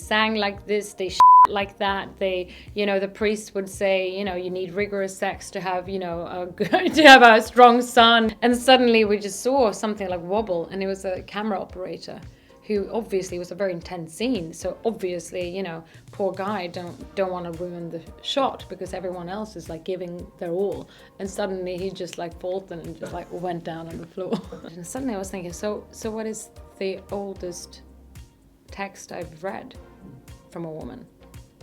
sang like this, they like that. They, the priest would say, you need rigorous sex to have, to have a strong son. And suddenly we just saw something like wobble, and it was a camera operator who obviously was a very intense scene. So obviously, poor guy don't want to ruin the shot because everyone else is like giving their all. And suddenly he just like faltered and just like went down on the floor. And suddenly I was thinking, so what is the oldest text I've read from a woman?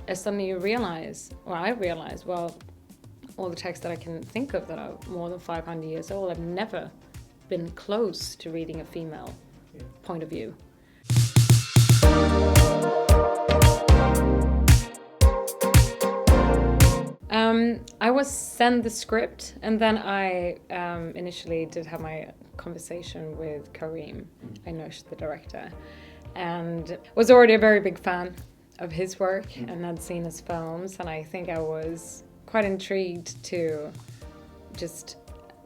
And suddenly you realize, I realized, all the texts that I can think of that are more than 500 years old, I've never been close to reading a female point of view. I was sent the script, and then I initially did have my conversation with Karim, Aynush, the director, and was already a very big fan of his work and had seen his films, and I think I was quite intrigued to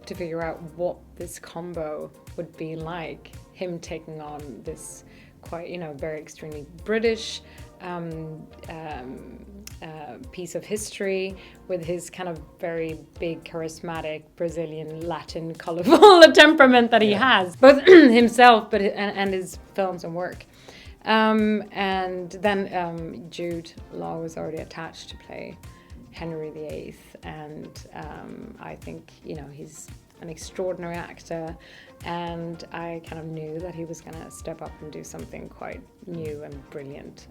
figure out what this combo would be like, him taking on this quite, very extremely British piece of history with his kind of very big, charismatic, Brazilian, Latin, colorful temperament that he has, both himself and his films and work. And then Jude Law was already attached to play Henry VIII, and I think, he's an extraordinary actor, and I kind of knew that he was going to step up and do something quite new and brilliant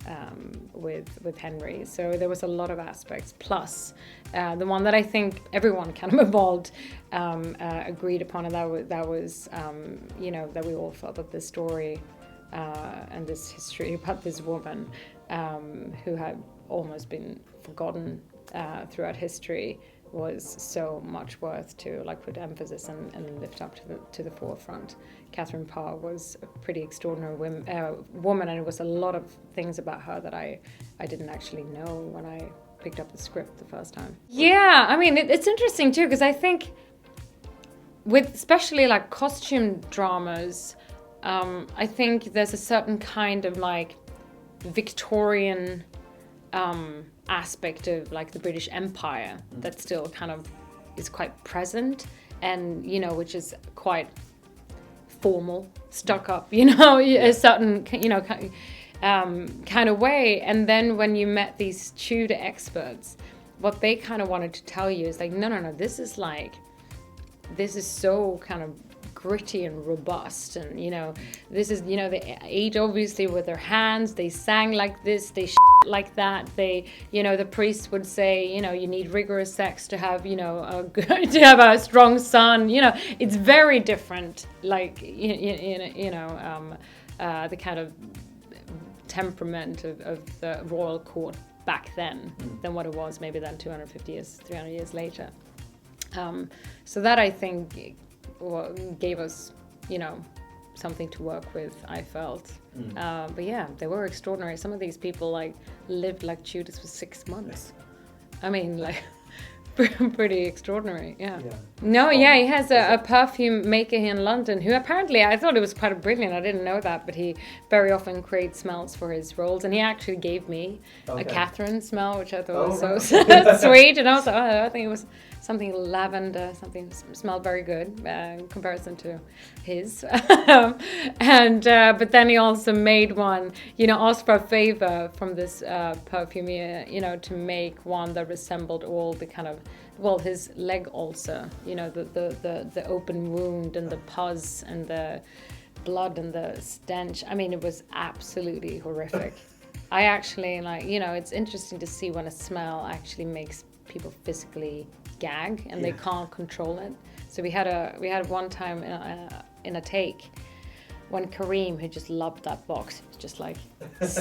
with Henry. So there was a lot of aspects, plus the one that I think everyone kind of involved agreed upon, and that was that we all felt that this story and this history about this woman who had almost been forgotten throughout history was so much worth to put emphasis and lift up to the forefront. Catherine Parr was a pretty extraordinary woman, and it was a lot of things about her that I didn't actually know when I picked up the script the first time. Yeah, I mean, it's interesting too, because I think with especially costume dramas, I think there's a certain kind of Victorian aspect of the British Empire that still kind of is quite present, and which is quite formal, stuck up, a certain kind of way. And then when you met these Tudor experts, what they kind of wanted to tell you is no, this is so kind of gritty and robust, and this is they ate obviously with their hands, they sang like this, they like that, they the priest would say you need rigorous sex to have to have a strong son. It's very different, the kind of temperament of the royal court back then than what it was maybe then 250 years 300 years later. So that I think gave us, something to work with, I felt. But yeah, they were extraordinary. Some of these people lived like Tudors for 6 months. I mean, pretty extraordinary, yeah. No, yeah, he has a perfume maker here in London who apparently, I thought it was quite brilliant, I didn't know that, but he very often creates smells for his roles, and he actually gave me a Catherine smell, which I thought was so sweet, and also I think it was something lavender, something smelled very good in comparison to his. But then he also made one, asked for a favor from this perfumier, to make one that resembled all the kind of, his leg ulcer, the open wound and the pus and the blood and the stench. I mean, it was absolutely horrific. I actually it's interesting to see when a smell actually makes people physically gag and they can't control it. So we had one time in a take when Karim, who just loved that box, just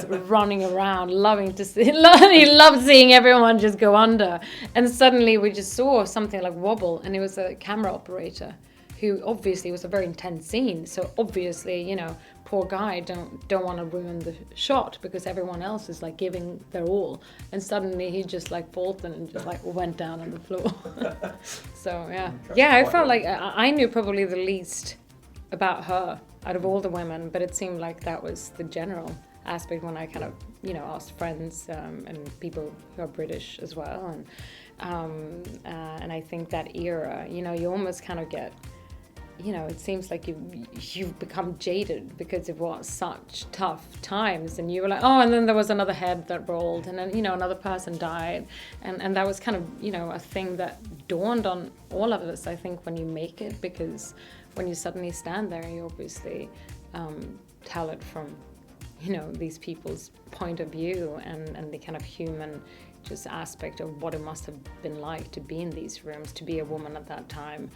running around, loving to see, he loved seeing everyone just go under. And suddenly we just saw something like wobble, and it was a camera operator who obviously was a very intense scene. So obviously, poor guy don't want to ruin the shot because everyone else is giving their all. And suddenly he just faltered and just went down on the floor. So yeah, I felt like I knew probably the least about her out of all the women, but it seemed like that was the general aspect when I kind of, asked friends and people who are British as well. And I think that era, you almost kind of get, it seems like you've become jaded because it was such tough times, and you were like, oh, and then there was another head that rolled, and then, another person died. And that was kind of, a thing that dawned on all of us, I think, when you make it, because when you suddenly stand there, you obviously tell it from, these people's point of view, and the kind of human just aspect of what it must have been like to be in these rooms, to be a woman at that time,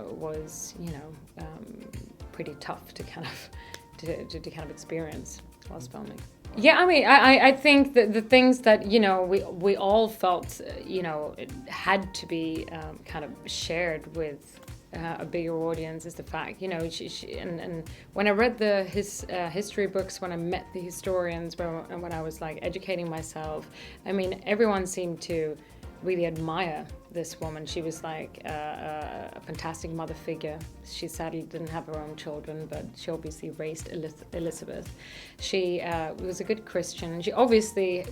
was, pretty tough to kind of experience whilst filming. Yeah, I mean, I think that the things that, we all felt, it had to be kind of shared with a bigger audience is the fact, and when I read the history books, when I met the historians, when I was like educating myself, I mean, everyone seemed to really admire this woman. She was like a fantastic mother figure. She sadly didn't have her own children, but she obviously raised Elizabeth. She was a good Christian. She obviously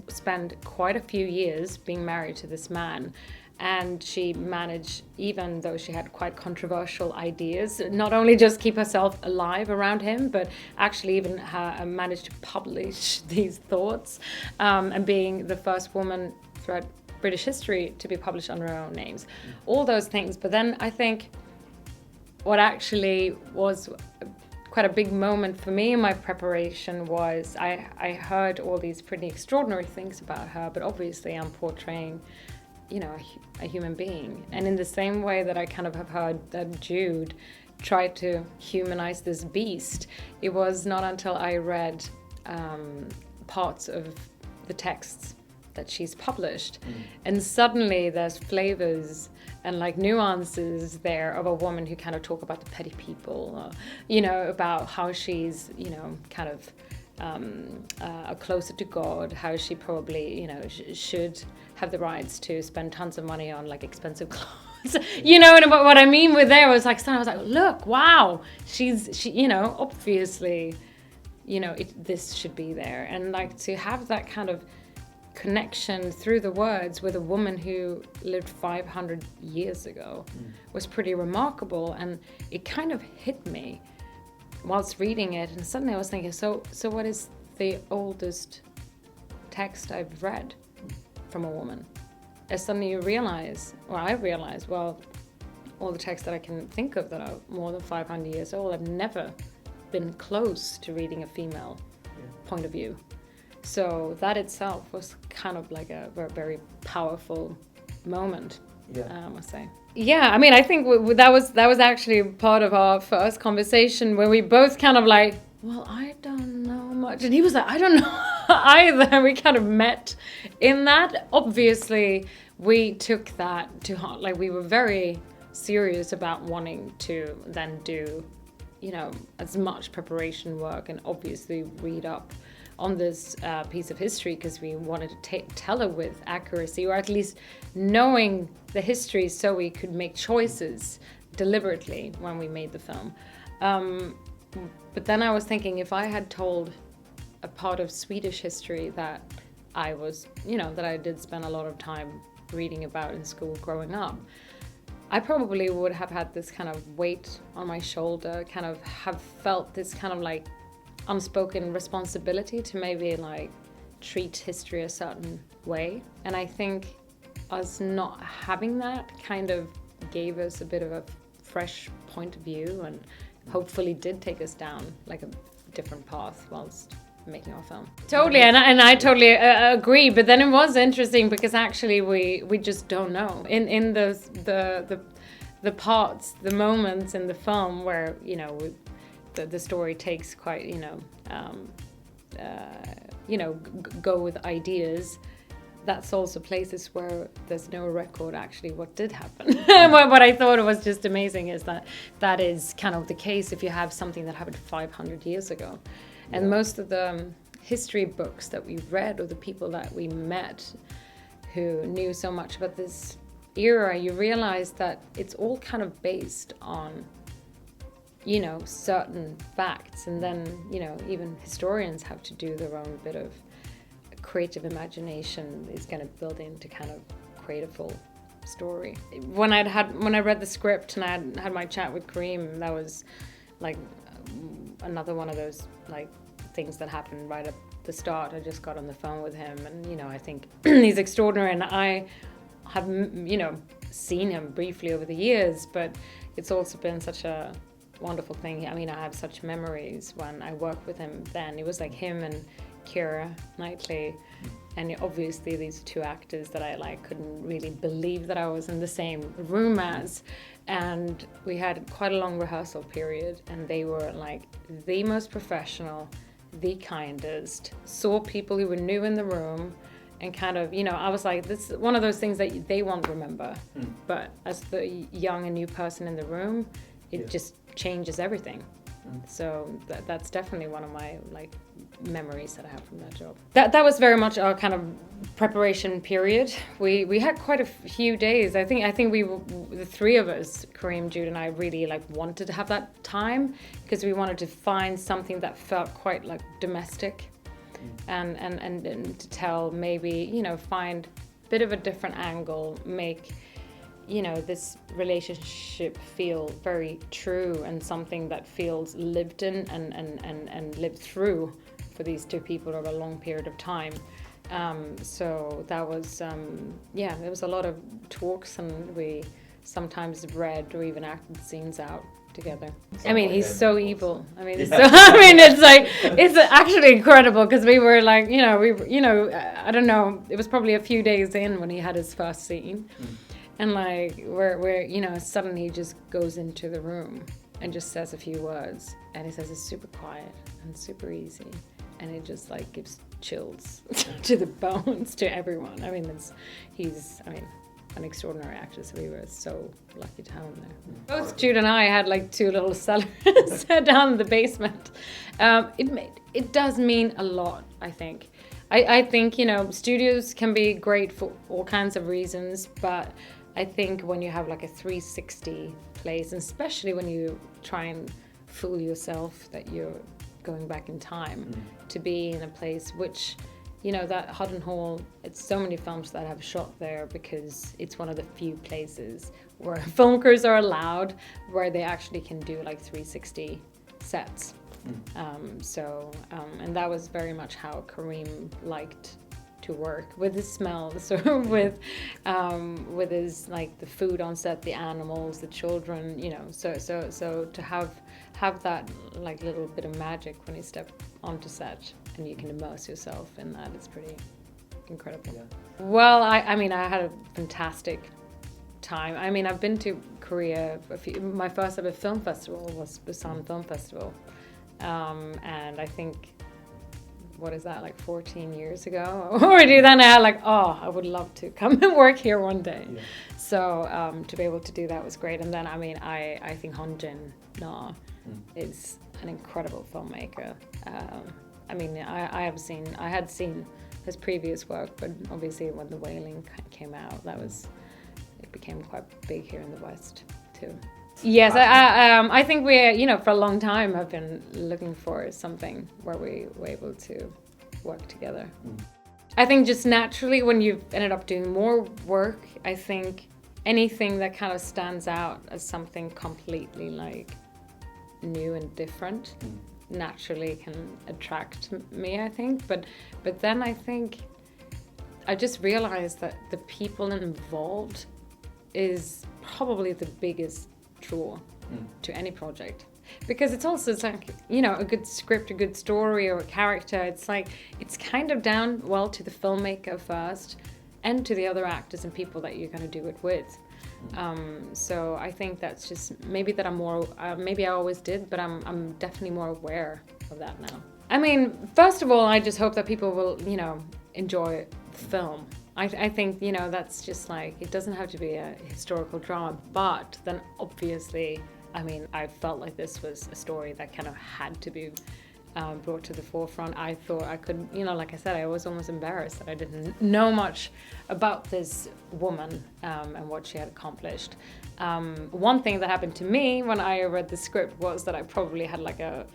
spent quite a few years being married to this man. And she managed, even though she had quite controversial ideas, not only just keep herself alive around him, but actually even managed to publish these thoughts, and being the first woman throughout British history to be published under her own names. All those things. But then I think what actually was quite a big moment for me in my preparation was I heard all these pretty extraordinary things about her, but obviously I'm portraying a human being. And in the same way that I kind of have heard that Jude tried to humanize this beast, it was not until I read parts of the texts that she's published, and suddenly there's flavors and like nuances there of a woman who kind of talk about the petty people, about how she's, kind of closer to God, how she probably, should have the rights to spend tons of money on like expensive clothes, and what I mean with there was like, I was like, look, wow, she, obviously, this should be there. And like to have that kind of connection through the words with a woman who lived 500 years ago was pretty remarkable. And it kind of hit me whilst reading it, and suddenly I was thinking, so what is the oldest text I've read from a woman? And suddenly you realize, or I realized, well, all the texts that I can think of that are more than 500 years old, I've never been close to reading a female point of view. So that itself was kind of like a very powerful moment, I must say. Yeah, I mean, I think that was actually part of our first conversation where we both kind of like, well, I don't know much. And he was like, I don't know either. We kind of met in that. Obviously, we took that to heart. Like, we were very serious about wanting to then do, as much preparation work and obviously read up on this piece of history, because we wanted to tell it with accuracy, or at least knowing the history so we could make choices deliberately when we made the film. But then I was thinking, if I had told a part of Swedish history that I was, that I did spend a lot of time reading about in school growing up, I probably would have had this kind of weight on my shoulder, kind of have felt this kind of like unspoken responsibility to maybe like treat history a certain way. And I think us not having that kind of gave us a bit of a fresh point of view, and hopefully did take us down like a different path whilst making our film. Totally, and I totally agree. But then it was interesting because actually we just don't know in the parts, the moments in the film where the story takes quite, go with ideas. That's also places where there's no record actually what did happen. What I thought was just amazing is that is kind of the case if you have something that happened 500 years ago. And most of the history books that we read, or the people that we met who knew so much about this era, you realize that it's all kind of based on you know, certain facts, and then, you know, even historians have to do their own bit of creative imagination is going to build in to kind of create a full story. When I read the script and I had my chat with Kareem, that was like another one of those like things that happened right at the start. I just got on the phone with him, and you know, I think he's extraordinary, and I have, you know, seen him briefly over the years, but it's also been such a wonderful thing. I mean, I have such memories when I worked with him then. It was like him and Keira Knightley, and obviously these two actors that I like couldn't really believe that I was in the same room as, and we had quite a long rehearsal period, and they were like the most professional, the kindest, saw people who were new in the room, and kind of, you know, I was like, this is one of those things that they won't remember, but as the young and new person in the room, it just changes everything. So that's definitely one of my like memories that I have from that job. That was very much our kind of preparation period. We had quite a few days. I think we the three of us, Kareem, Jude, and I, really like wanted to have that time because we wanted to find something that felt quite like domestic, and to tell, maybe, you know, find a bit of a different angle, make, you know, this relationship feel very true and something that feels lived in and lived through for these two people over a long period of time. So that was, there was a lot of talks, and we sometimes read or even acted scenes out together. I mean, he's so evil. I mean, it's like, it's actually incredible, because we were like, you know, I don't know, it was probably a few days in when he had his first scene. And like, we're, you know, suddenly he just goes into the room and just says a few words, and he says it's super quiet and super easy, and it just like gives chills to the bones to everyone. I mean, he's an extraordinary actor, so we were so lucky to have him there. Both Jude and I had like two little cellars down in the basement. It does mean a lot, I think. I think, you know, studios can be great for all kinds of reasons, but I think when you have like a 360 place, and especially when you try and fool yourself that you're going back in time, to be in a place which, you know, that Hutton Hall, it's so many films that have shot there because it's one of the few places where film crews are allowed, where they actually can do like 360 sets. And that was very much how Kareem liked to work, with his smell, so with his, like, the food on set, the animals, the children, you know, so to have that like little bit of magic when you step onto set and you can immerse yourself in that, it's pretty incredible. Well, I mean, I had a fantastic time. I mean, I've been to Korea my first ever film festival was Busan Film Festival. And I think, what is that, like 14 years ago already? Then I had like, I would love to come and work here one day. So to be able to do that was great. And then, I mean, I think Jude is an incredible filmmaker. I mean, I had seen his previous work, but obviously when The Wailing came out, it became quite big here in the West too. Yes, I think we, you know, for a long time have been looking for something where we were able to work together. I think just naturally, when you've ended up doing more work, I think anything that kind of stands out as something completely like new and different naturally can attract me, I think. But then I think I just realized that the people involved is probably the biggest draw to any project, because it's like, you know, a good script, a good story, or a character, it's like, it's kind of down, well, to the filmmaker first and to the other actors and people that you're going to do it with. So I think that's just maybe that I'm more, maybe I always did, but I'm definitely more aware of that now. I mean, first of all, I just hope that people will, you know, enjoy film. I think, you know, that's just like, it doesn't have to be a historical drama, but then obviously, I mean, I felt like this was a story that kind of had to be brought to the forefront. I thought I could, like I said, I was almost embarrassed that I didn't know much about this woman and what she had accomplished. One thing that happened to me when I read the script was that I probably had like a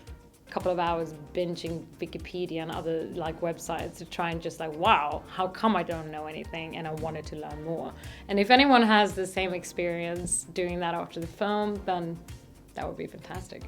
couple of hours binging Wikipedia and other like websites to try and just like, wow, how come I don't know anything? And I wanted to learn more. And if anyone has the same experience doing that after the film, then that would be fantastic.